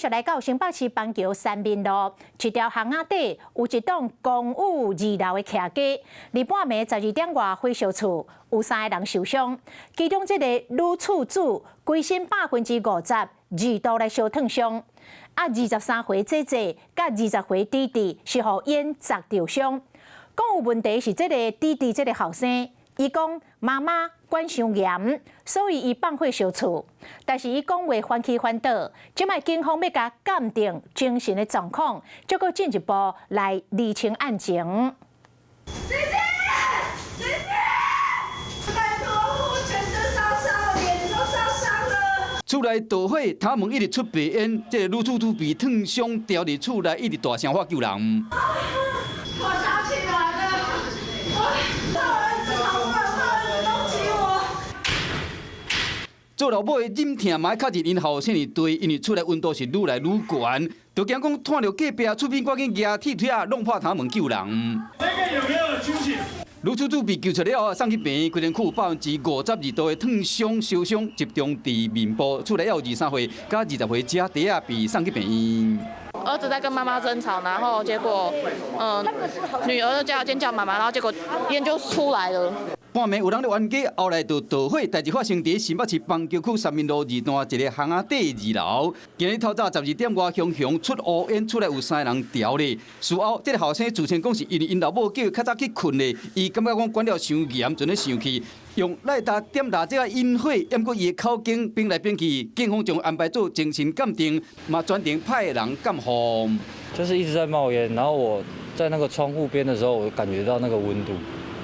续来到新北市板桥三民路一条巷仔底，有一栋公寓2楼的徛家，二半暝12点外火烧厝，有3个人受伤，其中这个女厝主规身50%2度来烧烫伤，啊23岁姐姐甲20岁弟弟是互烟砸着伤。讲有问题是这个弟弟这个后生，伊讲妈妈管伤严，所以伊放火烧厝。但是伊讲话反起反倒，即卖警方要甲鉴定精神的状况，再搁进一步来厘清案情。姐姐，姐姐，拜托，我全身烧伤，脸都烧伤了。厝内大火，头门一直出白烟，这个女厝主被烫伤，掉伫厝内，一直大声喊救人。我烧起来了，我儿子好不容易弄起我。做老母的忍痛嘛，较入因后生的堆，因为厝内温度是愈来愈悬，就惊讲看到隔壁厝边赶紧举铁腿弄破头门救人。这个有没有清醒？女厝主被救出了后，送去病院，规身躯有52%度的烫伤、烧伤，集中伫面部。厝内还有23岁加20岁姐弟啊，被送去病院。儿子在跟妈妈争吵，然后结果，女儿就尖叫妈妈，然后结果烟就出来了。半暝有人咧冤家，后来就导火，代志发生伫新北市板桥区三民路2段一个巷仔底2楼。今日透早12点外，熊出乌烟，厝内有3个人掉咧。事后，这个后生自称讲是因为因老母叫伊较早去困咧，伊感觉讲管了伤严，阵咧生气，用赖达点蜡烛啊引火，淹过伊的口径，并来并去，警方将安排做精神鉴定，嘛专程派人监护。就是一直在冒烟，然后我在那个窗户边的时候，我感觉到那个温度，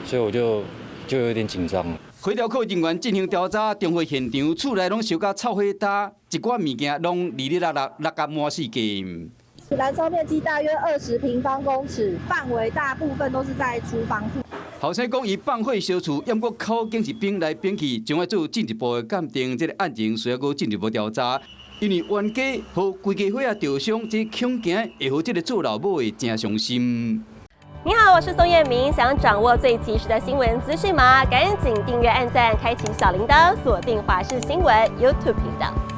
所以我就有点紧张了。火疗科人员进行调查，重回现场，厝内拢烧甲臭火大，一寡物件拢哩哩啦啦落甲满四间。燃烧面积大约20平方公尺，范围大部分都是在厨房附。后生讲，伊放火烧厝，淹过口径是变来变去，将要做进一步的鉴定，这个案情需要搁进一步调查。因为冤家和规家伙啊着伤，这恐惊会互这个做老母的真伤心。你好，我是宋彦明。想掌握最及时的新闻资讯吗？赶紧订阅、按赞、开启小铃铛，锁定华视新闻 YouTube 频道。